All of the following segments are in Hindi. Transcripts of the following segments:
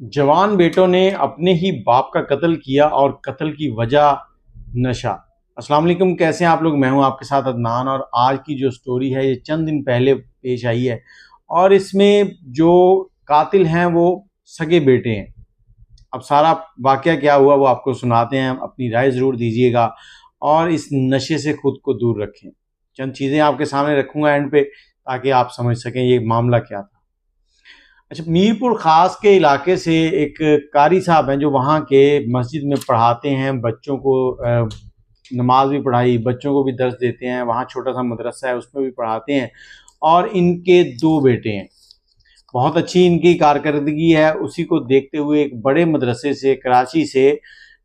जवान बेटों ने अपने ही बाप का कत्ल किया और कत्ल की वजह नशा। अस्सलाम वालेकुम, कैसे हैं आप लोग। मैं हूं आपके साथ अदनान और आज की जो स्टोरी है ये चंद दिन पहले पेश आई है और इसमें जो कातिल हैं वो सगे बेटे हैं। अब सारा वाकया क्या हुआ वो आपको सुनाते हैं, अपनी राय ज़रूर दीजिएगा और इस नशे से खुद को दूर रखें। चंद चीज़ें आपके सामने रखूँगा एंड पे ताकि आप समझ सकें ये मामला क्या था। अच्छा, मीरपुर ख़ास के इलाके से एक कारी साहब हैं जो वहाँ के मस्जिद में पढ़ाते हैं बच्चों को। नमाज भी पढ़ाई, बच्चों को भी दर्स देते हैं। वहाँ छोटा सा मदरसा है उसमें भी पढ़ाते हैं और इनके दो बेटे हैं। बहुत अच्छी इनकी कारकर्दगी है। उसी को देखते हुए एक बड़े मदरसे से, कराची से,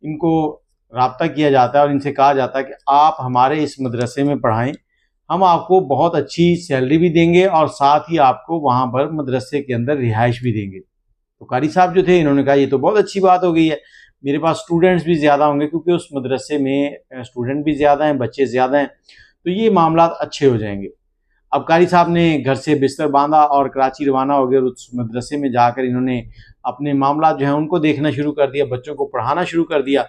इनको राब्ता किया जाता है और इनसे कहा जाता है कि आप हमारे इस मदरसे में पढ़ाएं, हम आपको बहुत अच्छी सैलरी भी देंगे और साथ ही आपको वहाँ पर मदरसे के अंदर रिहाइश भी देंगे। तो कारी साहब जो थे इन्होंने कहा ये तो बहुत अच्छी बात हो गई है, मेरे पास स्टूडेंट्स भी ज़्यादा होंगे क्योंकि उस मदरसे में स्टूडेंट भी ज़्यादा हैं, बच्चे ज़्यादा हैं, तो ये मामला अच्छे हो जाएंगे। अब कारी साहब ने घर से बिस्तर बांधा और कराची रवाना हो गए। उस मदरसे में जाकर इन्होंने अपने मामला जो हैं उनको देखना शुरू कर दिया, बच्चों को पढ़ाना शुरू कर दिया।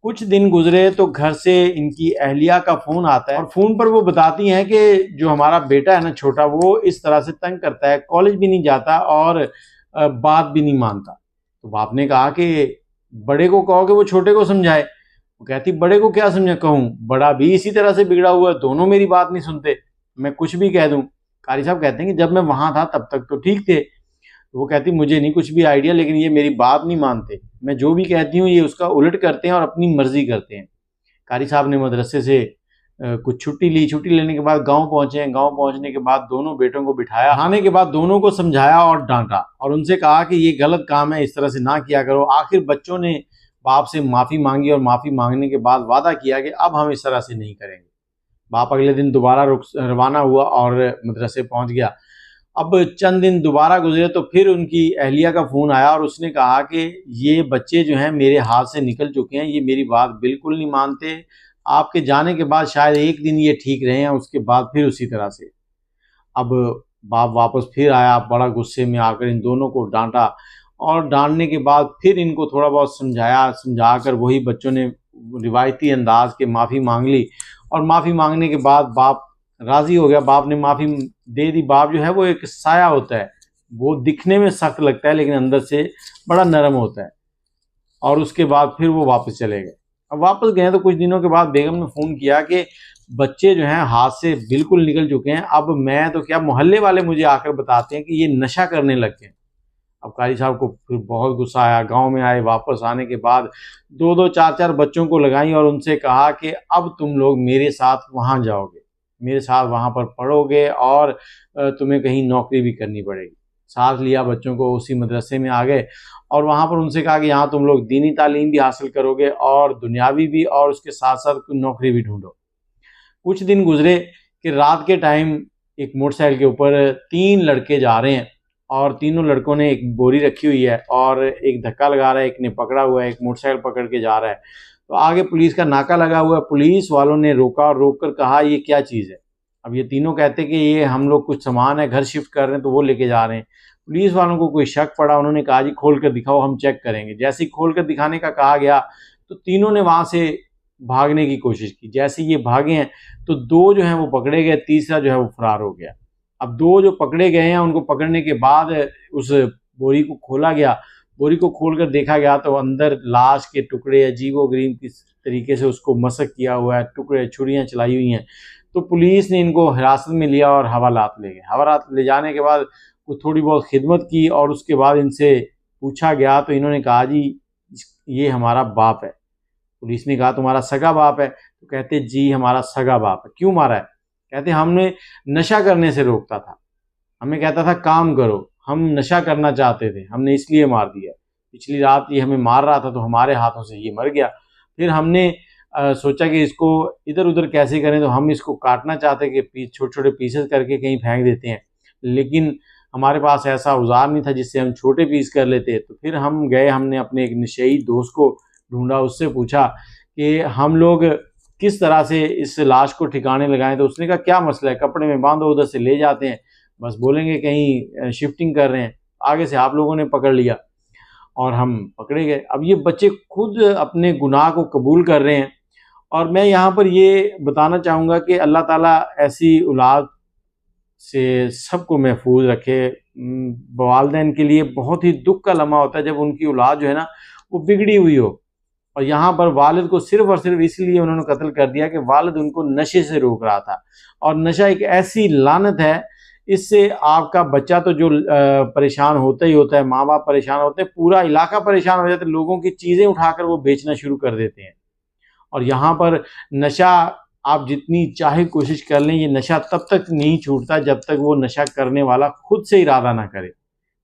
कुछ दिन गुजरे तो घर से इनकी अहलिया का फ़ोन आता है और फ़ोन पर वो बताती हैं कि जो हमारा बेटा है ना छोटा, वो इस तरह से तंग करता है, कॉलेज भी नहीं जाता और बात भी नहीं मानता। तो बाप ने कहा कि बड़े को कहो कि वो छोटे को समझाए। वो कहती बड़े को क्या समझा कहूँ, बड़ा भी इसी तरह से बिगड़ा हुआ है, दोनों मेरी बात नहीं सुनते, मैं कुछ भी कह दूँ। कारी साहब कहते हैं कि जब मैं वहाँ था तब तक तो ठीक थे। तो वो कहती मुझे नहीं कुछ भी आइडिया, लेकिन ये मेरी बात नहीं मानते, मैं जो भी कहती हूँ ये उसका उलट करते हैं और अपनी मर्जी करते हैं। कारी साहब ने मदरसे से कुछ छुट्टी ली। छुट्टी लेने के बाद गांव पहुंचे हैं। गांव पहुंचने के बाद दोनों बेटों को बिठाया, खाने के बाद दोनों को समझाया और डांटा और उनसे कहा कि ये गलत काम है, इस तरह से ना किया करो। आखिर बच्चों ने बाप से माफ़ी मांगी और माफ़ी मांगने के बाद वादा किया कि अब हम इस तरह से नहीं करेंगे। बाप अगले दिन दोबारा रवाना हुआ और मदरसे पहुंच गया। अब चंद दिन दोबारा गुजरे तो फिर उनकी अहलिया का फ़ोन आया और उसने कहा कि ये बच्चे जो हैं मेरे हाथ से निकल चुके हैं, ये मेरी बात बिल्कुल नहीं मानते। आपके जाने के बाद शायद एक दिन ये ठीक रहे हैं, उसके बाद फिर उसी तरह से। अब बाप वापस फिर आया, बड़ा गुस्से में आकर इन दोनों को डांटा और डांटने के बाद फिर इनको थोड़ा बहुत समझाया। समझाकर वही बच्चों ने रिवायती अंदाज के माफ़ी मांग ली और माफ़ी मांगने के बाद बाप राज़ी हो गया। बाप ने माफ़ी दे दी। बाप जो है वो एक साया होता है, वो दिखने में सख्त लगता है लेकिन अंदर से बड़ा नरम होता है। और उसके बाद फिर वो वापस चले गए। अब वापस गए तो कुछ दिनों के बाद बेगम ने फ़ोन किया कि बच्चे जो हैं हाथ से बिल्कुल निकल चुके हैं। अब मैं तो क्या, मोहल्ले वाले मुझे आकर बताते हैं कि ये नशा करने लग गए। अब कारी साहब को फिर बहुत गुस्सा आया। गांव में आए, वापस आने के बाद दो दो चार चार बच्चों को लगाई और उनसे कहा कि अब तुम लोग मेरे साथ वहाँ जाओगे, मेरे साथ वहाँ पर पढ़ोगे और तुम्हें कहीं नौकरी भी करनी पड़ेगी। साथ लिया बच्चों को, उसी मदरसे में आ गए और वहाँ पर उनसे कहा कि यहाँ तुम लोग दीनी तालीम भी हासिल करोगे और दुनियावी भी, और उसके साथ साथ नौकरी भी ढूंढो। कुछ दिन गुजरे कि रात के टाइम एक मोटरसाइकिल के ऊपर तीन लड़के जा रहे हैं और तीनों लड़कों ने एक बोरी रखी हुई है और एक धक्का लगा रहा है, एक ने पकड़ा हुआ है, एक मोटरसाइकिल पकड़ के जा रहा है। तो आगे पुलिस का नाका लगा हुआ है। पुलिस वालों ने रोका और रोक कर कहा ये क्या चीज़ है। अब ये तीनों कहते कि ये हम लोग कुछ सामान है घर शिफ्ट कर रहे हैं तो वो लेके जा रहे हैं। पुलिस वालों को कोई शक पड़ा, उन्होंने कहा जी खोल कर दिखाओ, हम चेक करेंगे। जैसे ही खोल कर दिखाने का कहा गया तो तीनों ने वहाँ से भागने की कोशिश की। जैसे ये भागे हैं तो दो जो हैं वो पकड़े गए, तीसरा जो है वो फरार हो गया। अब दो जो पकड़े गए हैं उनको पकड़ने के बाद उस बोरी को खोला गया। बोरी को खोलकर देखा गया तो अंदर लाश के टुकड़े अजीबो-गरीब किस तरीके से उसको मसक किया हुआ है, टुकड़े छुरियाँ चलाई हुई हैं। तो पुलिस ने इनको हिरासत में लिया और हवालात ले गए। हवालात ले जाने के बाद वो थोड़ी बहुत खिदमत की और उसके बाद इनसे पूछा गया तो इन्होंने कहा जी ये हमारा बाप है। पुलिस ने कहा तुम्हारा सगा बाप है? तो कहते जी हमारा सगा बाप है। क्यों मारा है? कहते हमने नशा करने से रोकता था, हमें कहता था काम करो, हम नशा करना चाहते थे, हमने इसलिए मार दिया। पिछली रात ये हमें मार रहा था तो हमारे हाथों से ये मर गया। फिर हमने सोचा कि इसको इधर उधर कैसे करें, तो हम इसको काटना चाहते कि छोटे छोटे पीसेस करके कहीं फेंक देते हैं, लेकिन हमारे पास ऐसा औजार नहीं था जिससे हम छोटे पीस कर लेते। तो फिर हम गए, हमने अपने एक नशेई दोस्त को ढूंढा, उससे पूछा कि हम लोग किस तरह से इस लाश को ठिकाने लगाएं। तो उसने कहा क्या मसला है, कपड़े में बांधो, उधर से ले जाते हैं, बस बोलेंगे कहीं शिफ्टिंग कर रहे हैं, आगे से आप लोगों ने पकड़ लिया। और हम पकड़े गए। अब ये बच्चे खुद अपने गुनाह को कबूल कर रहे हैं और मैं यहाँ पर ये बताना चाहूँगा कि अल्लाह ताला ऐसी औलाद से सबको महफूज रखे। वालिदैन के लिए बहुत ही दुख का लम्हा होता है जब उनकी औलाद जो है ना वो बिगड़ी हुई हो, और यहाँ पर वालिद को सिर्फ और सिर्फ इसलिए उन्होंने कत्ल कर दिया कि वालिद उनको नशे से रोक रहा था। और नशा एक ऐसी लानत है, इससे आपका बच्चा तो जो परेशान होता ही होता है, माँ बाप परेशान होते हैं, पूरा इलाका परेशान हो जाता है, लोगों की चीज़ें उठाकर वो बेचना शुरू कर देते हैं। और यहाँ पर नशा आप जितनी चाहे कोशिश कर लें, ये नशा तब तक नहीं छूटता जब तक वो नशा करने वाला खुद से इरादा ना करे।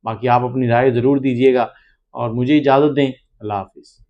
बाकी आप अपनी राय ज़रूर दीजिएगा और मुझे इजाज़त दें। अल्लाह हाफ़िज़।